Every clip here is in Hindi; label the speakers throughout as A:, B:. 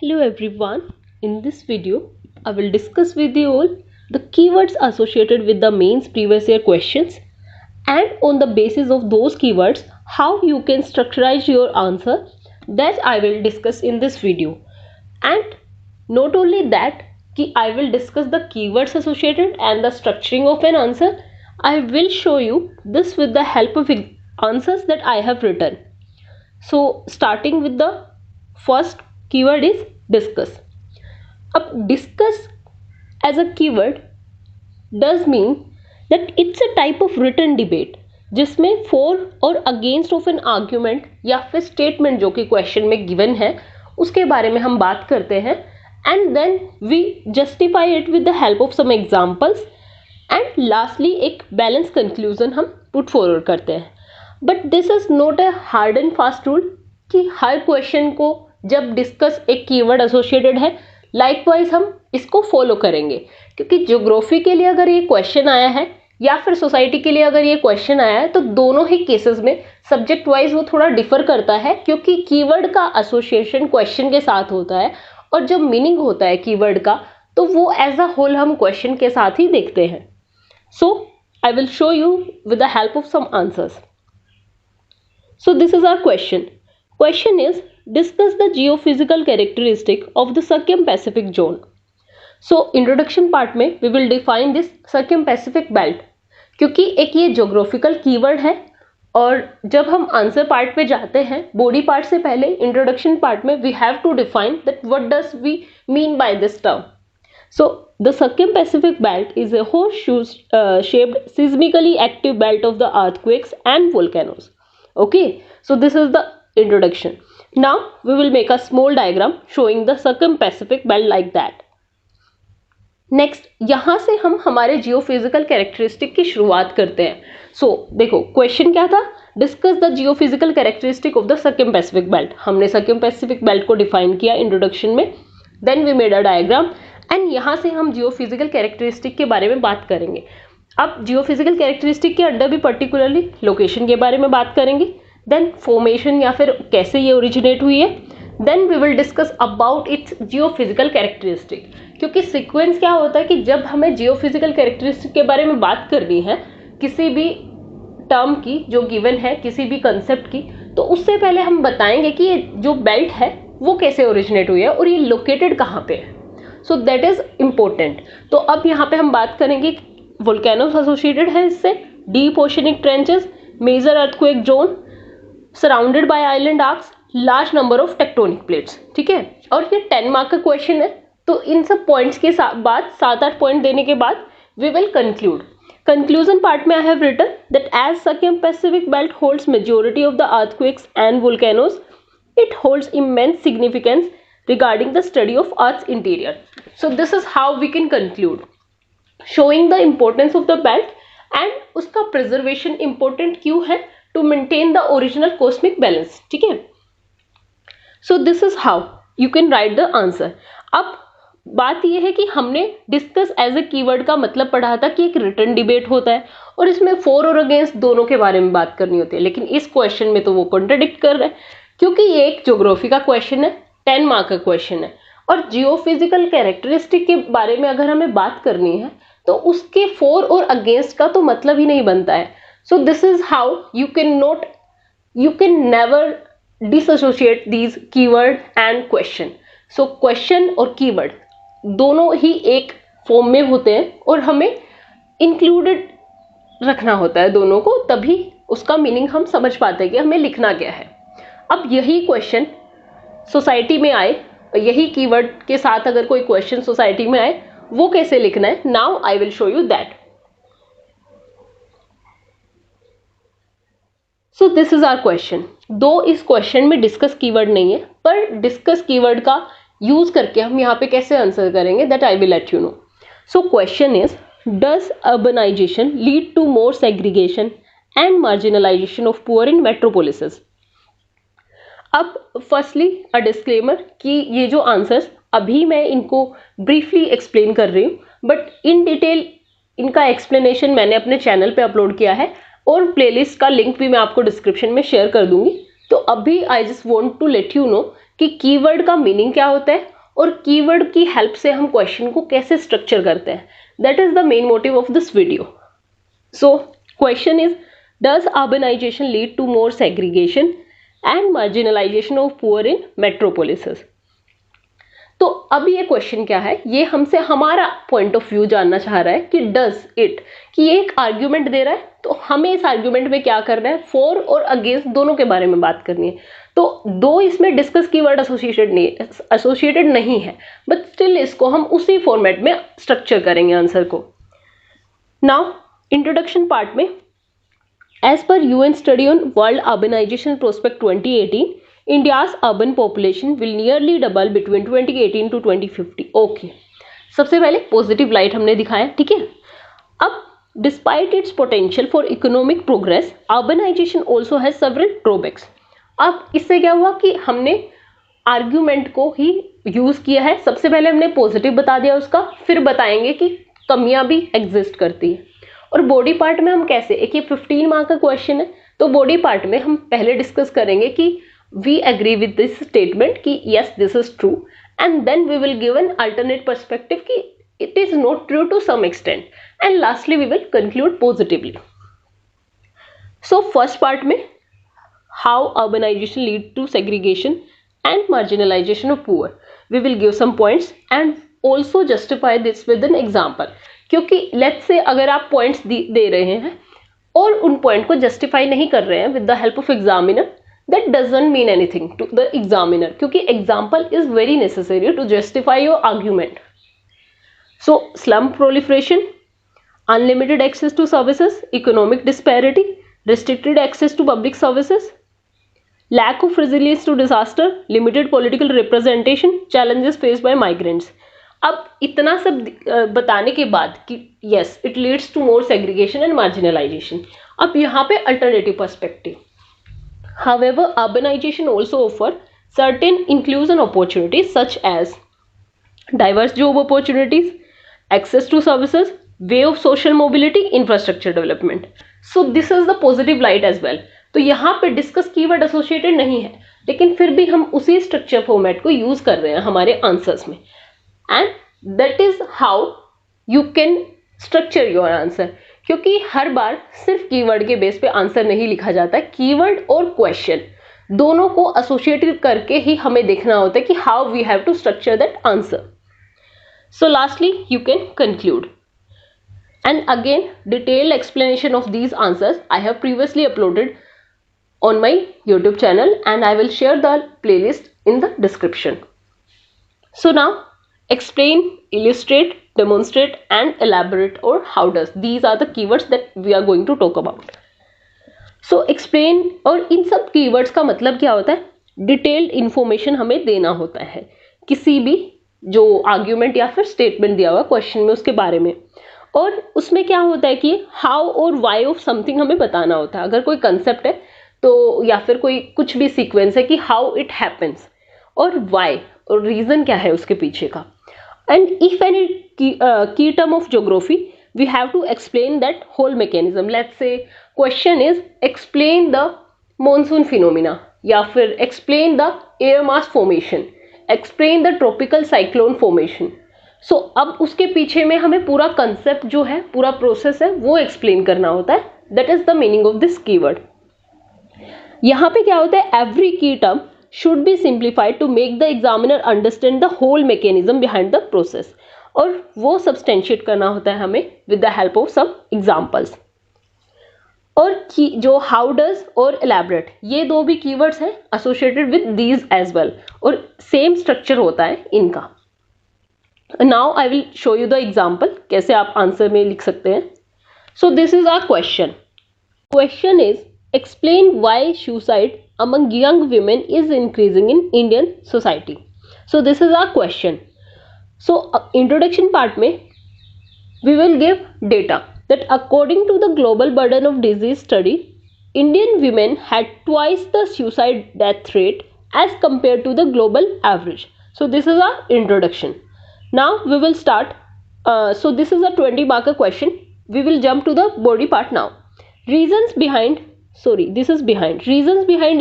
A: Hello everyone. In this video, I will discuss with you all the keywords associated with the mains previous year questions, and on the basis of those keywords how you can structurize your answer, that I will discuss in this video. And not only that, I will discuss the keywords associated and the structuring of an answer. I will show you this with the help of answers that I have written. So starting with the first keyword is discuss. अब discuss as a keyword does mean that it's a type of written debate जिसमें for और against of an argument या फिर statement जो कि question में given है उसके बारे में हम बात करते हैं, and then we justify it with the help of some examples, and lastly एक balanced conclusion हम put forward करते हैं. But this is not a hard and fast rule कि हर क्वेश्चन को जब डिस्कस एक कीवर्ड एसोसिएटेड है लाइकवाइज हम इसको फॉलो करेंगे, क्योंकि ज्योग्राफी के लिए अगर ये क्वेश्चन आया है या फिर सोसाइटी के लिए अगर ये क्वेश्चन आया है तो दोनों ही केसेस में सब्जेक्ट वाइज वो थोड़ा डिफर करता है, क्योंकि कीवर्ड का एसोसिएशन क्वेश्चन के साथ होता है और जब मीनिंग होता है कीवर्ड का तो वो एज अ होल हम क्वेश्चन के साथ ही देखते हैं. So I will show you with the help of some answers. So this is our question. Question is, discuss the geophysical characteristic of the circum-Pacific zone. So introduction part में we will define this circum-Pacific belt, क्योंकि एक ये geographical keyword है और जब हम आंसर पार्ट पे जाते हैं बॉडी पार्ट से पहले इंट्रोडक्शन पार्ट में we have to define that what does we mean by this term. So the circum-Pacific belt is a horseshoe shaped seismically active belt of the earthquakes and volcanoes. Okay, so this is the introduction. Now we will make a small diagram showing the circum-Pacific belt like that. Next, यहाँ से हम हमारे जियोफिजिकल कैरेक्टरिस्टिक की शुरुआत करते हैं. So देखो क्वेश्चन क्या था, discuss the geophysical characteristic of the circum Pacific belt. हमने सर्कम-पैसिफिक बेल्ट को डिफाइन किया इंट्रोडक्शन में, then we made a diagram and यहाँ से हम जियोफिजिकल कैरेक्टरिस्टिक के बारे में बात करेंगे. अब जियोफिजिकल कैरेक्टरिस्टिक के अंडर भी पर्टिकुलरली लोकेशन के बारे में बात करेंगे, देन फॉर्मेशन या फिर कैसे ये ओरिजिनेट हुई है, then we will discuss about its geophysical characteristic. क्योंकि सीक्वेंस क्या होता है कि जब हमें जियोफिजिकल कैरेक्टरिस्टिक के बारे में बात करनी है किसी भी टर्म की जो गिवन है, किसी भी कंसेप्ट की, तो उससे पहले हम बताएंगे कि ये जो बेल्ट है वो कैसे ओरिजिनेट हुई है और ये लोकेटेड कहाँ पे है. So that is important. तो अब यहाँ पे हम बात करेंगे वोल्केनोस एसोसिएटेड है इससे, deep oceanic trenches, major earthquake zone, surrounded by island arcs, large number of tectonic plates. ठीक है, और ये 10 मार्क का क्वेश्चन है, तो इन सब पॉइंट्स के बाद 7-8 पॉइंट देने के बाद we will conclude. Conclusion part में I have written that as circum-Pacific belt holds majority of the earthquakes and volcanoes, it holds immense significance regarding the study of Earth's interior. So this is how we can conclude, showing the importance of the belt and उसका preservation important क्यों है, to maintain the original cosmic balance. ठीक है, so this is how you can write the answer. अब बात यह है कि हमने डिस्कस एज ए कीवर्ड का मतलब पढ़ा था कि एक रिटन डिबेट होता है और इसमें फॉर और अगेंस्ट दोनों के बारे में बात करनी होती है, लेकिन इस क्वेश्चन में तो वो कॉन्ट्रडिक्ट कर रहा है, क्योंकि ये एक ज्योग्राफी का क्वेश्चन है, 10 मार्क का क्वेश्चन है, और जियोफिजिकल कैरेक्टरिस्टिक के बारे में अगर हमें बात करनी है तो उसके फॉर और अगेंस्ट का तो मतलब ही नहीं बनता है. So this is how you can never disassociate these keyword and question. So question और कीवर्ड दोनों ही एक फॉर्म में होते हैं और हमें इंक्लूडेड रखना होता है दोनों को, तभी उसका मीनिंग हम समझ पाते हैं कि हमें लिखना क्या है. अब यही क्वेश्चन सोसाइटी में आए, यही कीवर्ड के साथ अगर कोई क्वेश्चन सोसाइटी में आए, वो कैसे लिखना है, now I will show you that. So this is our question. दो इस क्वेश्चन में डिस्कस कीवर्ड नहीं है, पर डिस्कस कीवर्ड का यूज करके हम यहाँ पे कैसे आंसर करेंगे, that I will let you know. So question is, does urbanisation lead to more segregation and marginalisation of poor in metropolises. अब फर्स्टली अ डिस्क्लेमर कि ये जो आंसर्स अभी मैं इनको ब्रीफली एक्सप्लेन कर रही हूँ, बट इन डिटेल इनका एक्सप्लेनेशन मैंने अपने चैनल पे अपलोड किया है और प्लेलिस्ट का लिंक भी मैं आपको डिस्क्रिप्शन में शेयर कर दूंगी. तो अभी I just want to let you know कि कीवर्ड का मीनिंग क्या होता है और कीवर्ड की हेल्प से हम क्वेश्चन को कैसे स्ट्रक्चर करते हैं. That is the main motive of this video. So question is, does urbanisation lead to more segregation and marginalisation of poor in metropolises. तो अब ये क्वेश्चन क्या है, ये हमसे हमारा पॉइंट ऑफ व्यू जानना चाह रहा है कि डज इट, कि ये एक आर्ग्यूमेंट दे रहा है तो हमें इस आर्ग्यूमेंट में क्या करना है, फॉर और अगेंस्ट दोनों के बारे में बात करनी है. तो दो इसमें डिस्कस कीवर्ड एसोसिएटेड नहीं है, बट स्टिल इसको हम उसी फॉर्मेट में स्ट्रक्चर करेंगे आंसर को. नाउ इंट्रोडक्शन पार्ट में, as per UN study on world urbanisation prospect 2018, India's urban population will nearly double between 2018 to 2050. Okay, सबसे पहले पॉजिटिव लाइट हमने दिखाया, ठीक है. अब despite its potential for economic progress, urbanisation also has several drawbacks. अब इससे क्या हुआ कि हमने आर्ग्यूमेंट को ही यूज किया है. सबसे पहले हमने पॉजिटिव बता दिया उसका, फिर बताएंगे कि कमियां भी एग्जिस्ट करती है. और बॉडी पार्ट में हम कैसे, एक ये 15 मार्क का क्वेश्चन है, तो बॉडी पार्ट में हम पहले डिस्कस करेंगे कि we agree with this statement कि yes this is true, and then we will give an alternate perspective कि it is not true to some extent, and lastly we will conclude positively. So first part में how urbanization lead to segregation and marginalization of poor, we will give some points and also justify this with an example. क्योंकि let's say अगर आप points दे रहे हैं और उन point को justify नहीं कर रहे हैं with the help of examiner, that doesn't mean anything to the examiner, क्योंकि example is very necessary to justify your argument. So slum proliferation, unlimited access to services, economic disparity, restricted access to public services, lack of resilience to disaster, limited political representation, challenges faced by migrants. अब इतना सब बताने के बाद कि yes it leads to more segregation and marginalization, अब यहाँ पे alternative perspective. However, urbanization also offers certain inclusion opportunities such as diverse job opportunities, access to services, way of social mobility, infrastructure development. So this is the positive light as well. तो यहाँ पे डिस्कस कीवर्ड एसोसिएटेड नहीं है, लेकिन फिर भी हम उसी स्ट्रक्चर फॉर्मेट को यूज कर रहे हैं हमारे आंसर्स में, and that is how you can structure your answer. क्योंकि हर बार सिर्फ कीवर्ड के बेस पे आंसर नहीं लिखा जाता है, कीवर्ड और क्वेश्चन दोनों को एसोसिएटेड करके ही हमें देखना होता है कि how we have to structure that answer. So lastly you can conclude, and again detailed explanation of these answers I have previously uploaded on my YouTube channel, and I will share the playlist in the description. So now explain, illustrate, demonstrate and elaborate, or how does, these are the keywords that we are going to talk about. So explain, और इन सब keywords का मतलब क्या होता है, डिटेल्ड इंफॉर्मेशन हमें देना होता है किसी भी जो आर्ग्यूमेंट या फिर स्टेटमेंट दिया हुआ क्वेश्चन में उसके बारे में. और उसमें क्या होता है कि हाउ और वाई ऑफ समथिंग हमें बताना होता है. अगर कोई कंसेप्ट है तो, या फिर कोई कुछ भी सीक्वेंस है कि हाउ इट हैपन्स, और वाई और रीजन क्या है उसके पीछे का. And if any key term of geography we have to explain that whole mechanism. Let's say question is explain the monsoon phenomena, या फिर explain the air mass formation, explain the tropical cyclone formation. So अब उसके पीछे में हमें पूरा कंसेप्ट जो है, पूरा प्रोसेस है, वो एक्सप्लेन करना होता है. That is the meaning of this keyword. यहाँ पे क्या होता है, every key term should be simplified to make the examiner understand the whole mechanism behind the process, और वो सब्सटेंशिएट करना होता है हमें with the help of some examples. और जो हाउ डज और एलैबोरेट, ये दो भी कीवर्ड्स हैं associated with these as well, और सेम स्ट्रक्चर होता है इनका. Now I will show you the example कैसे आप आंसर में लिख सकते हैं. So this is our question. Question is explain why suicide among young women is increasing in Indian society. So this is our question. So introduction part में we will give data that according to the global burden of disease study, Indian women had twice the suicide death rate as compared to the global average. So this is our introduction. Now we will start. So this is a 20 marker question. We will jump to the body part now. Reasons behind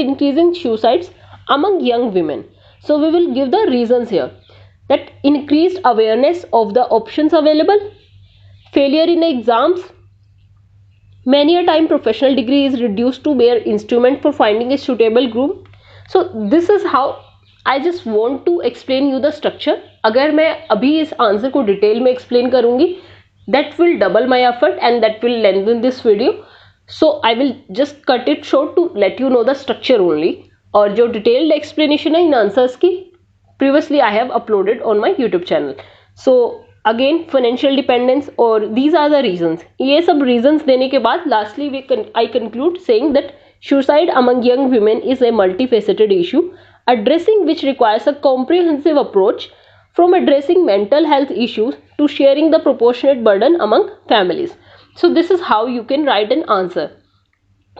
A: increasing suicides among young women. So we will give the reasons here, that increased awareness of the options available, failure in exams, many a time professional degree is reduced to mere instrument for finding a suitable groom. So this is how I just want to explain you the structure. अगर मैं अभी इस आंसर को डिटेल में एक्सप्लेन करूंगी, that will double my effort and that will lengthen this video. So I will just cut it short to let you know the structure only. और जो डिटेल्ड एक्सप्लेनेशन है इन आंसर्स की previously I have uploaded on my YouTube channel. So again financial dependence और these are the reasons. ये सब reasons देने के बाद lastly I conclude saying that suicide among young women is a multifaceted issue, addressing which requires a comprehensive approach, from addressing mental health issues to sharing the proportionate burden among families. So this is how you can write an answer.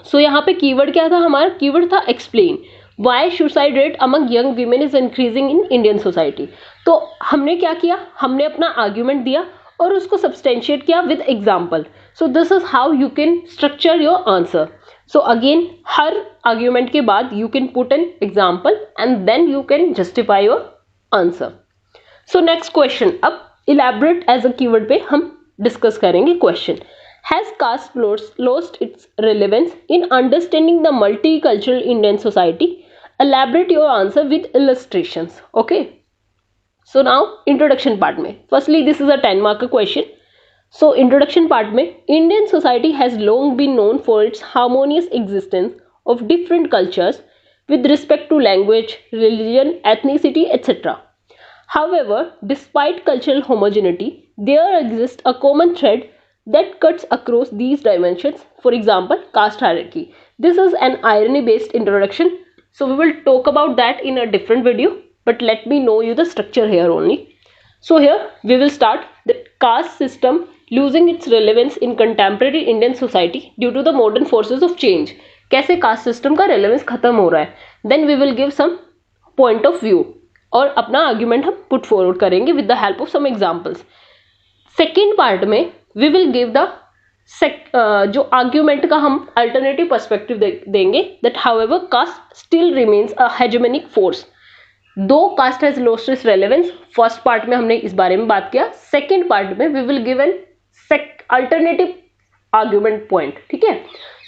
A: So यहाँ पे कीवर्ड क्या था हमारा? कीवर्ड था explain why suicide rate among young women is increasing in Indian society. तो हमने क्या किया, हमने अपना आर्ग्यूमेंट दिया और उसको सब्सटेंशिएट किया with example. So this is how you can structure your answer. So again हर आर्ग्यूमेंट के बाद you can put an example and then you can justify your answer. So next question, अब इलैबोरेट एज अ कीवर्ड पे हम डिस्कस करेंगे. Question, has caste lost its relevance in understanding the multicultural Indian society? Elaborate your answer with illustrations. Okay, so now introduction part में, firstly this is a 10 marker question. So introduction part में, Indian society has long been known for its harmonious existence of different cultures with respect to language, religion, ethnicity, etc. However, despite cultural homogeneity, there exists a common thread that cuts across these dimensions. For example, caste hierarchy. This is an irony based introduction, so we will talk about that in a different video, but let me know you the structure here only. So here we will start the caste system losing its relevance in contemporary Indian society due to the modern forces of change. कैसे caste system का relevance खत्म हो रहा है. Then we will give some point of view और अपना argument हम put forward करेंगे with the help of some examples. Second part में we will give the जो आर्ग्यूमेंट का हम अल्टरनेटिव पर्सपेक्टिव देंगे, that however caste still remains a hegemonic force. दो caste has lost its relevance. First part में हमने इस बारे में बात किया. सेकेंड पार्ट में we will give an alternative argument point. ठीक है.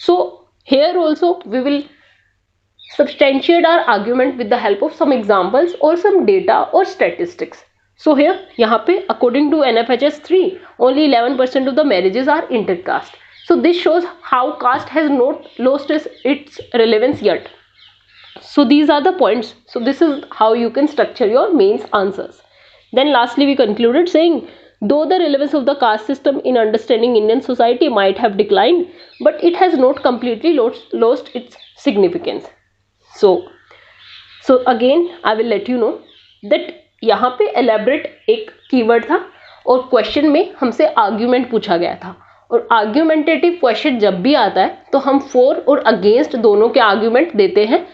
A: So here also we will substantiate our argument with the help of some examples or some data or statistics. So here यहाँ पे according to NFHS 3 only 11% of the marriages are intercaste. So this shows how caste has not lost its relevance yet. So these are the points. So this is how you can structure your mains answers. Then lastly we concluded saying, though the relevance of the caste system in understanding Indian society might have declined, but it has not completely lost its significance. So again I will let you know that यहाँ पे elaborate एक कीवर्ड था और क्वेश्चन में हमसे आर्ग्यूमेंट पूछा गया था. और आर्ग्यूमेंटेटिव क्वेश्चन जब भी आता है तो हम फॉर और अगेंस्ट दोनों के आर्ग्यूमेंट देते हैं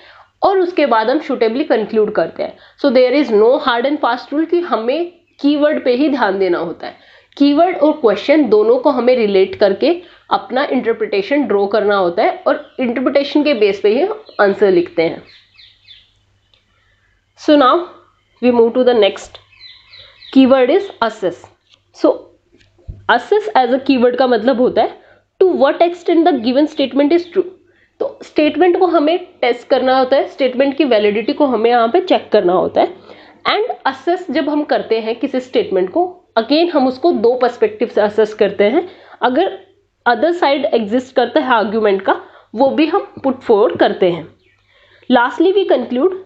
A: और उसके बाद हम सुटेबली कंक्लूड करते हैं. So there is no hard and fast rule कि हमें कीवर्ड पे ही ध्यान देना होता है. कीवर्ड और क्वेश्चन दोनों को हमें रिलेट करके अपना इंटरप्रिटेशन ड्रॉ करना होता है और इंटरप्रिटेशन के बेस पे ही आंसर लिखते हैं. So now we move to the next keyword is assess. So assess as a keyword का मतलब होता है to what extent the given statement is true. तो statement को हमें टेस्ट करना होता है, statement की validity को हमें यहाँ पे चेक करना होता है. एंड assess जब हम करते हैं किसी statement को, अगेन हम उसको दो पर्सपेक्टिव से assess करते हैं. अगर अदर साइड एग्जिस्ट करता है आर्ग्यूमेंट का, वो भी हम पुट फॉरवर्ड करते हैं. Lastly we conclude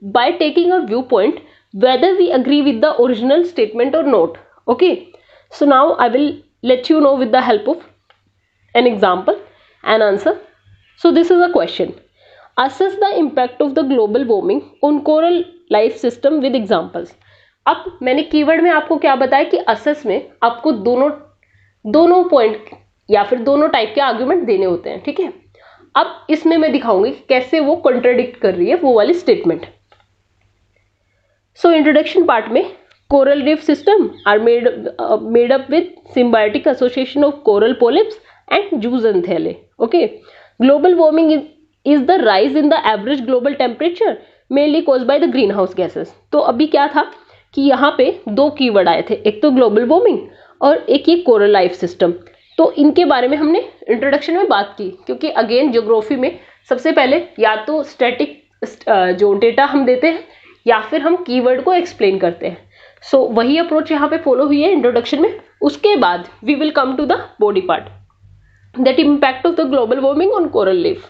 A: by taking a viewpoint whether we agree with the original statement or not. Okay, so now I will let you know with the help of an example and answer. So this is a question, assess the impact of the global warming on coral life system with examples. अब मैंने कीवर्ड में आपको क्या बताया कि assess में आपको दोनों पॉइंट या फिर दोनों टाइप के आर्ग्यूमेंट देने होते हैं. ठीक है. अब इसमें मैं दिखाऊंगी कैसे वो कॉन्ट्राडिक्ट कर रही है वो वाली स्टेटमेंट. So introduction part में coral reef system are made up with symbiotic association of coral polyps and zooxanthellae. Okay, global warming is the rise in the average global temperature mainly cause by the green house gases. तो अभी क्या था कि यहाँ पे दो कीवर्ड आए थे, एक तो ग्लोबल वार्मिंग और एक ये कोरल लाइफ सिस्टम। तो इनके बारे में हमने इंट्रोडक्शन में बात की, क्योंकि अगेन ज्योग्राफी में सबसे पहले या तो स्टैटिक जो डेटा हम देते हैं या फिर हम कीवर्ड को एक्सप्लेन करते हैं। सो वही अप्रोच यहाँ पे फॉलो हुई है इंट्रोडक्शन में। उसके बाद we will come to the body part, that impact of the global warming on coral leaf.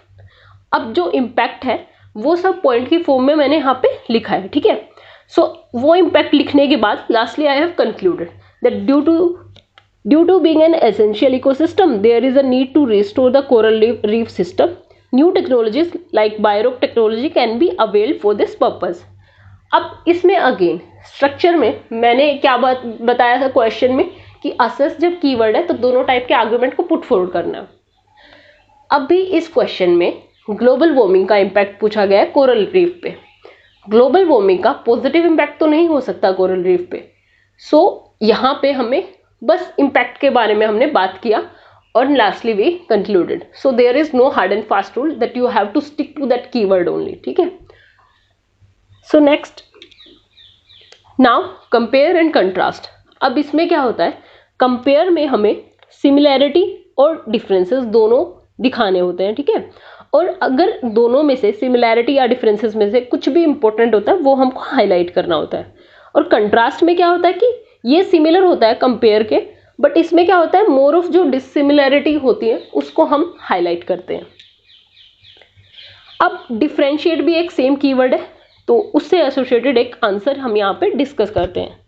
A: अब जो इम्पैक्ट है वो सब पॉइंट की फॉर्म में मैंने यहाँ पे लिखा है, ठीक है। सो वो इम्पैक्ट लिखने के बाद lastly I have concluded that due to being an essential ecosystem there is a need to restore the coral reef system. New technologies like biorock technology can be availed for this purpose. अब इसमें अगेन स्ट्रक्चर में मैंने क्या बताया था क्वेश्चन में कि असेस जब कीवर्ड है तो दोनों टाइप के आर्गुमेंट को पुट फॉरवर्ड करना है। अब भी इस क्वेश्चन में ग्लोबल वार्मिंग का इम्पैक्ट पूछा गया है कोरल रीफ पे। ग्लोबल वार्मिंग का पॉजिटिव इम्पैक्ट तो नहीं हो सकता कोरल रीफ पे। सो यहाँ पे हमें बस इम्पैक्ट के बारे में हमने बात किया और lastly we concluded. So there is no hard and fast rule that you have to stick to that keyword only, ठीक है। So next, now compare and contrast. अब इसमें क्या होता है, कंपेयर में हमें सिमिलैरिटी और डिफरेंसेस दोनों दिखाने होते हैं, ठीक है। और अगर दोनों में से सिमिलैरिटी या डिफरेंसेस में से कुछ भी इंपॉर्टेंट होता है वो हमको हाईलाइट करना होता है। और कंट्रास्ट में क्या होता है कि ये सिमिलर होता है कंपेयर के, बट इसमें क्या होता है मोर ऑफ जो डिसिमिलैरिटी होती है उसको हम हाईलाइट करते हैं। अब डिफरेंशिएट भी एक सेम कीवर्ड है, तो उससे एसोसिएटेड एक आंसर हम यहाँ पे डिस्कस करते हैं।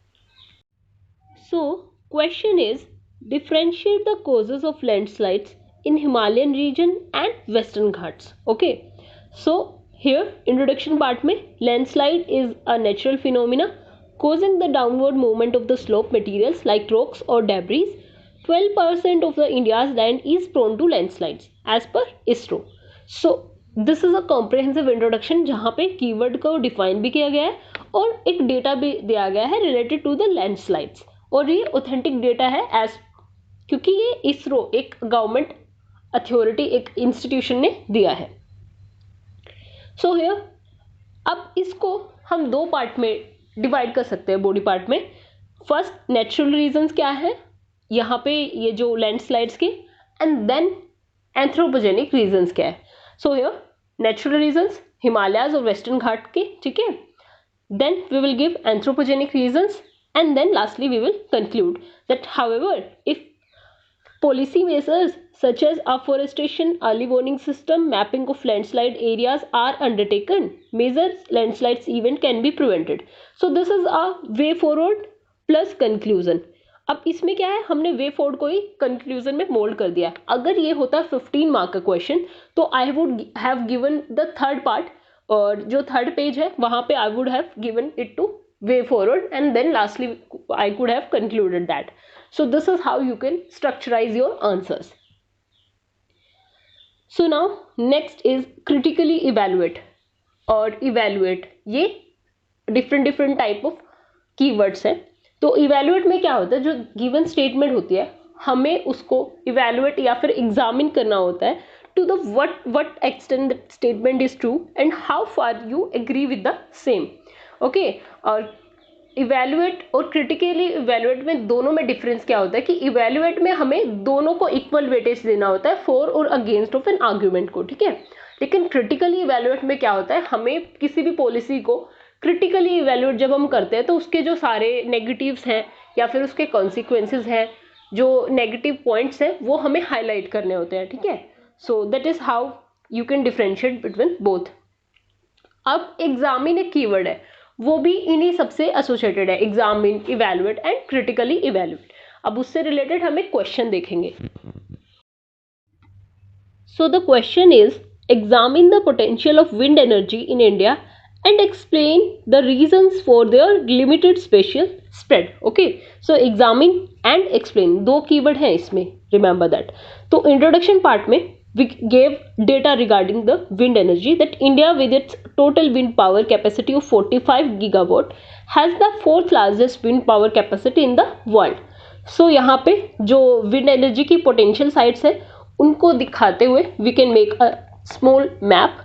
A: सो question is differentiate the causes of landslides in Himalayan region and Western Ghats. Okay, so here introduction part में landslide is a natural phenomena causing the downward movement of the slope materials like rocks or debris. 12% of the India's land is prone to landslides as per ISRO. So this is a comprehensive introduction जहाँ पे कीवर्ड को डिफाइन भी किया गया है और एक डेटा भी दिया गया है रिलेटेड टू द लैंडस्लाइड्स। और ये ऑथेंटिक डेटा है एज, क्योंकि ये इसरो एक गवर्नमेंट अथॉरिटी एक इंस्टीट्यूशन ने दिया है। सो हियर अब इसको हम दो पार्ट में डिवाइड कर सकते हैं बॉडी पार्ट में। फर्स्ट नेचुरल रीजंस क्या है यहाँ पे ये जो लैंडस्लाइड्स के, एंड देन एंथ्रोपोजेनिक रीजंस क्या है। So here natural reasons Himalayas और वेस्टर्न घाट के, ठीक है। Then we will give anthropogenic reasons and then lastly we will conclude that however if policy measures such as afforestation, early warning system, mapping of landslide areas are undertaken, major landslides event can be prevented. So this is a way forward plus conclusion. अब इसमें क्या है, हमने वे फॉरवर्ड को ही कंक्लूजन में मोल्ड कर दिया। अगर ये होता 15 मार्क का क्वेश्चन तो I would have given the third part, और जो थर्ड पेज है वहां पे I would have given it to way forward and then lastly I could have concluded that. So this is how you can structurize your answers. So now next is critically evaluate और evaluate, ये different type of keywords है। तो evaluate में क्या होता है, जो given statement होती है हमें उसको evaluate या फिर examine करना होता है to the what extent the statement is true and how far you agree with the same. Okay और इवेल्युएट और क्रिटिकली इवेल्युएट में दोनों में डिफरेंस क्या होता है कि इवेल्युएट में हमें दोनों को इक्वल वेटेज देना होता है फॉर और अगेंस्ट ऑफ एन आर्ग्यूमेंट को, ठीक है। लेकिन क्रिटिकली इवेल्युएट में क्या होता है, हमें किसी भी पॉलिसी को क्रिटिकली इवेल्युएट जब हम करते हैं तो उसके जो सारे नेगेटिव्स हैं या फिर उसके कॉन्सिक्वेंसेज हैं, जो नेगेटिव पॉइंट्स हैं वो हमें हाईलाइट करने होते हैं, ठीक है। So that is how you can differentiate between both. अब एग्जामिन एक कीवर्ड है, वो भी इन्हीं सबसे एसोसिएटेड है, examine, evaluate and critically evaluate. अब उससे रिलेटेड हम एक क्वेश्चन देखेंगे। So the question is examine the potential of wind energy in India and explain the reasons for their limited spatial spread. Okay, so examine and explain दो कीवर्ड हैं इसमें, रिमेंबर दैट। तो इंट्रोडक्शन पार्ट में we gave data regarding the wind energy that India with its total wind power capacity of 45 gigawatt has the fourth largest wind power capacity in the world. So यहाँ पे जो wind energy की potential sites है उनको दिखाते हुए we can make a small map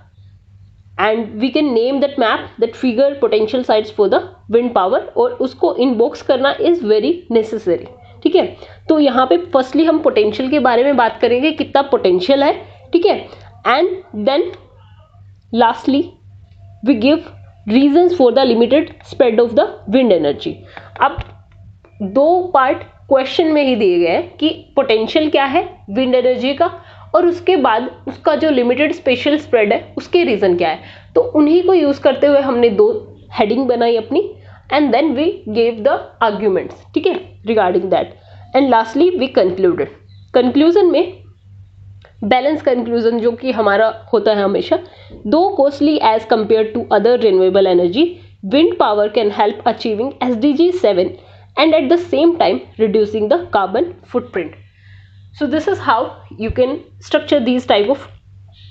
A: and we can name that map that figure potential sites for the wind power, और उसको इनबॉक्स करना इज वेरी नेसेसरी, ठीक है। तो यहाँ पे फर्स्टली हम पोटेंशियल के बारे में बात करेंगे, कितना पोटेंशियल है, ठीक है, and then lastly we give reasons for the limited spread of the wind energy. अब दो पार्ट क्वेश्चन में ही दिए गए हैं कि पोटेंशियल क्या है विंड एनर्जी का, और उसके बाद उसका जो लिमिटेड स्पेशल स्प्रेड है उसके रीजन क्या है। तो उन्हीं को यूज करते हुए हमने दो हेडिंग बनाई अपनी, and then we gave the arguments, ठीक है, regarding that, and lastly we concluded. Conclusion में बैलेंस कंक्लूजन जो कि हमारा होता है हमेशा, though costly as compare to other renewable energy, wind power can help achieving SDG 7 and at the same time reducing the carbon footprint. So this is how you can structure these type of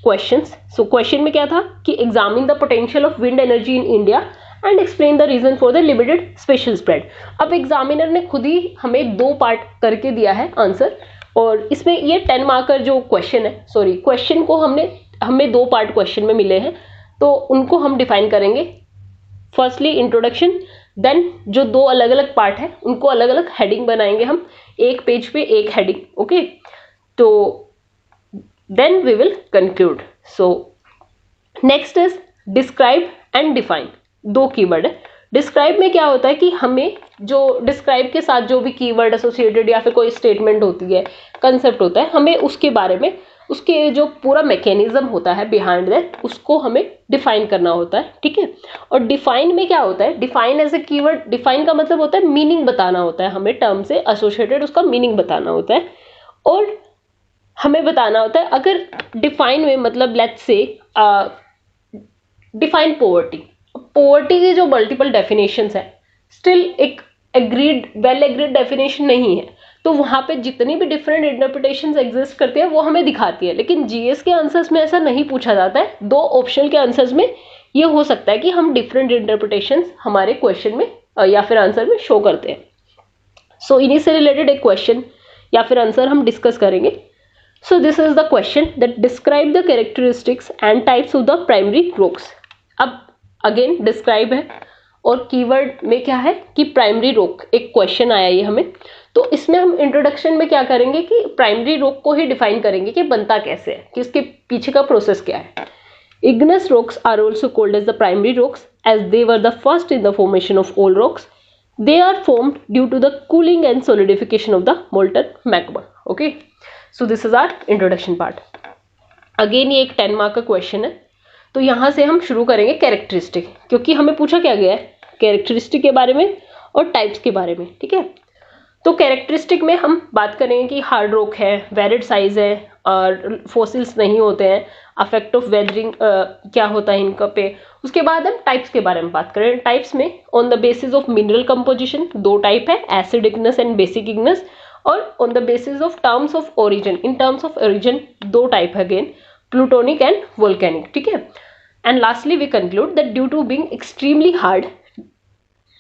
A: questions. So question में क्या था कि examine the potential of wind energy in India and explain the reason for the limited special spread. अब examiner ने खुद ही हमें दो पार्ट करके दिया है आंसर, और इसमें ये 10 मार्कर जो क्वेश्चन है, सॉरी क्वेश्चन को हमें दो पार्ट क्वेश्चन में मिले हैं, तो उनको हम डिफाइन करेंगे। फर्स्टली इंट्रोडक्शन, देन जो दो अलग अलग पार्ट है उनको अलग अलग हेडिंग बनाएंगे हम, एक पेज पे एक हेडिंग, ओके। तो then we will conclude. So next is describe and define, दो कीवर्ड है। डिस्क्राइब में क्या होता है कि हमें जो डिस्क्राइब के साथ जो भी कीवर्ड एसोसिएटेड या फिर कोई स्टेटमेंट होती है, कंसेप्ट होता है, हमें उसके बारे में, उसके जो पूरा मैकेनिज्म होता है बिहाइंड दैट, उसको हमें डिफाइन करना होता है, ठीक है। और डिफाइन में क्या होता है, define as a keyword, define का मतलब होता है मीनिंग बताना होता है, हमें टर्म से एसोसिएटेड उसका मीनिंग बताना होता है, और हमें बताना होता है अगर डिफाइन में मतलब let's say define poverty, poverty की जो मल्टीपल डेफिनेशंस है, स्टिल एक वेल एग्रीड डेफिनेशन नहीं है, तो वहां पे जितनी भी डिफरेंट इंटरप्रिटेशंस एग्जिस्ट करती है वो हमें दिखाती है। लेकिन जीएस के आंसर्स में ऐसा नहीं पूछा जाता है, दो ऑप्शनल के आंसर्स में ये हो सकता है कि हम डिफरेंट इंटरप्रिटेशंस हमारे क्वेश्चन में या फिर आंसर में शो करते हैं। सो इन्हीं से रिलेटेड एक क्वेश्चन या फिर आंसर हम डिस्कस करेंगे। सो this is the question that describe the characteristics and types of the primary rocks. अब अगेन डिस्क्राइब है, और कीवर्ड में क्या है कि प्राइमरी रॉक, एक क्वेश्चन आया ये हमें, तो इसमें हम इंट्रोडक्शन में क्या करेंगे कि प्राइमरी रॉक को ही डिफाइन करेंगे कि बनता कैसे है, कि उसके पीछे का प्रोसेस क्या है। Igneous rocks are also called as the primary rocks as they were the first in the formation of all rocks. They are formed due to the cooling and solidification of the molten magma, okay. So this is our introduction part. Again ये एक 10 मार्क का क्वेश्चन है, तो यहां से हम शुरू करेंगे कैरेक्टरिस्टिक, क्योंकि हमें पूछा क्या गया है कैरेक्टरिस्टिक के बारे में और टाइप्स के बारे में, ठीक है। तो कैरेक्टरिस्टिक में हम बात करेंगे कि हार्ड रॉक है, वेरिड साइज है, और फॉसिल्स नहीं होते हैं, अफेक्ट ऑफ वेदरिंग क्या होता है इनका पे। उसके बाद हम टाइप्स के बारे में बात करें। टाइप्स में on the basis of mineral composition दो टाइप है, acid igneous and basic igneous, और on the basis of terms of origin, in terms of origin दो टाइप है अगेन, प्लूटोनिक एंड वोल्केनिक, ठीक है। And lastly we conclude that due to being extremely hard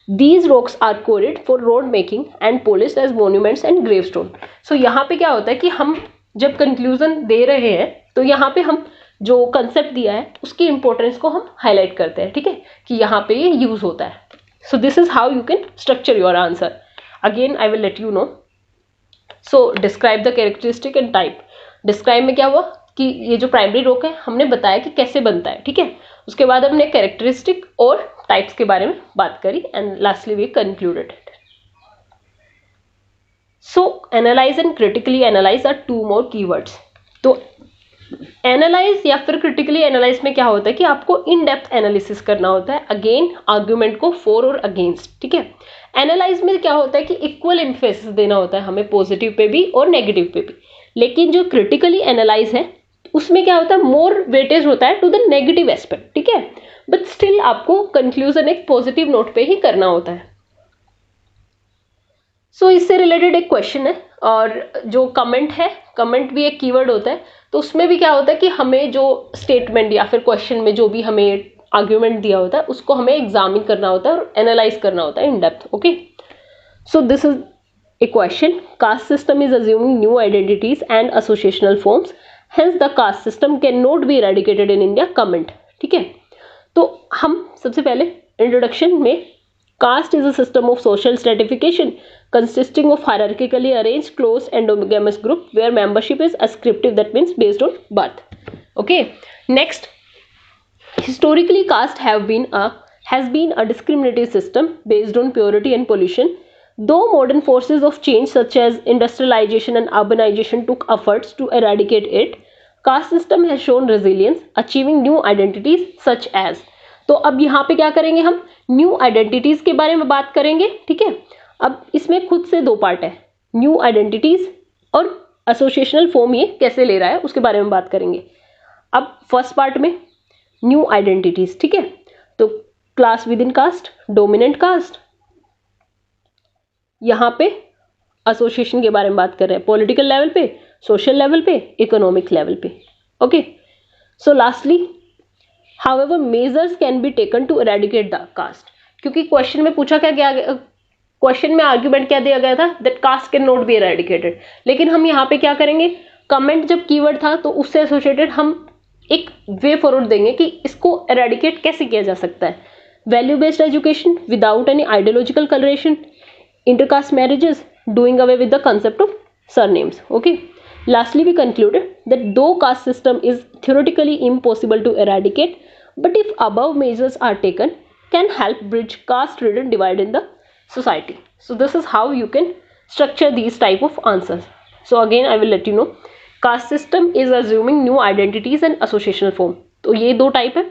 A: these rocks are quarried for road making and polished as monuments and gravestone. So यहाँ पे क्या होता है कि हम जब कंक्लूजन दे रहे हैं तो यहाँ पे हम जो कंसेप्ट दिया है उसकी इंपॉर्टेंस को हम हाईलाइट करते हैं, ठीक है, कि यहाँ पे ये यूज होता है। So this is how you can structure your answer. Again I will let you know. So describe the characteristic and type. Describe में क्या हुआ कि ये जो प्राइमरी रॉक है हमने बताया कि कैसे बनता है, ठीक है। उसके बाद हमने कैरेक्टरिस्टिक और टाइप्स के बारे में बात करी, and lastly we concluded it. So analyse and critically analyse are two more keywords. तो एनालाइज या फिर क्रिटिकली एनालाइज में क्या होता है कि आपको इन डेप्थ एनालिसिस करना होता है, अगेन आर्ग्यूमेंट को फॉर और अगेंस्ट, ठीक है। एनालाइज में क्या होता है कि इक्वल एम्फेसिस देना होता है हमें, पॉजिटिव पे भी और नेगेटिव पे भी। लेकिन जो क्रिटिकली एनालाइज है उसमें क्या होता है, मोर वेटेज होता है टू द नेगेटिव एस्पेक्ट, ठीक है, बट स्टिल आपको कंक्लूजन एक पॉजिटिव नोट पे ही करना होता है। सो इससे रिलेटेड एक क्वेश्चन है, और जो कमेंट है, कमेंट भी एक कीवर्ड होता है, तो उसमें भी क्या होता है कि हमें जो स्टेटमेंट या फिर क्वेश्चन में जो भी हमें आर्ग्यूमेंट दिया होता है उसको हमें एग्जामिन करना होता है और एनालाइज करना होता है in depth, okay. So this is a question, caste system is assuming new identities and associational forms, hence the caste system cannot be eradicated in India, comment, ठीक है। तो हम सबसे पहले इंट्रोडक्शन में, caste is a system of social stratification consisting of hierarchically arranged close endogamous group where membership is ascriptive, that means based on birth. Okay, next, historically caste has been a discriminative system based on purity and pollution. Though modern forces of change such as industrialization and urbanization took efforts to eradicate it, caste system has shown resilience, achieving new identities such as, तो अब यहाँ पे क्या करेंगे, हम न्यू आइडेंटिटीज के बारे में बात करेंगे. ठीक है, अब इसमें खुद से दो पार्ट है, न्यू आइडेंटिटीज और एसोसिएशनल फॉर्म ये कैसे ले रहा है उसके बारे में बात करेंगे. अब फर्स्ट पार्ट में न्यू आइडेंटिटीज. ठीक है, तो class within caste, dominant caste, यहाँ पे एसोसिएशन के बारे में बात कर रहे हैं, पॉलिटिकल लेवल पे, सोशल लेवल पे, इकोनॉमिक लेवल पे. Okay, so lastly, however measures can be taken to eradicate the caste, क्योंकि क्वेश्चन में पूछा क्या गया, क्वेश्चन में आर्ग्यूमेंट क्या दिया गया था, that caste can not be eradicated. लेकिन हम यहाँ पे क्या करेंगे, कमेंट जब कीवर्ड था तो उससे एसोसिएटेड हम एक वे फॉरवर्ड देंगे कि इसको इरेडिकेट कैसे किया जा सकता है. Value based education without any ideological colouration, intercaste marriages, doing away with the concept of surnames. Okay, lastly we concluded that though caste system is theoretically impossible to eradicate, but if above measures are taken, can help bridge caste ridden divide in the society. So this is how you can structure these type of answers. So again I will let you know, caste system is assuming new identities and associational form. तो ये दो टाइप है,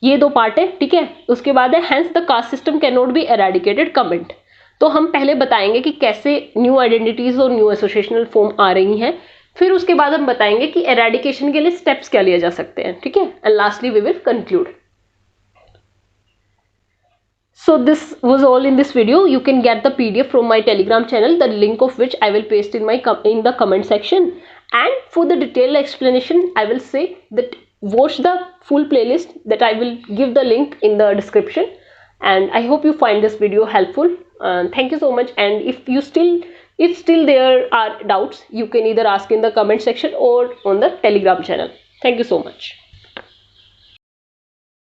A: ये दो पार्ट है. ठीक है, उसके बाद है hence the caste system cannot be eradicated comment. तो हम पहले बताएंगे कि कैसे न्यू आइडेंटिटीज और न्यू एसोसिएशनल फॉर्म आ रही हैं, फिर उसके बाद हम बताएंगे कि एरेडिकेशन के लिए स्टेप्स क्या लिए जा सकते हैं. ठीक है, and lastly we will conclude. So this was all in this video. You can get the PDF from my Telegram channel, the link of which I will paste in the comment section. And for the detailed explanation, I will say that watch the full playlist that I will give the link in the description. And I hope you find this video helpful. Thank you so much. And if still there are doubts, you can either ask in the comment section or on the Telegram channel. Thank you so much.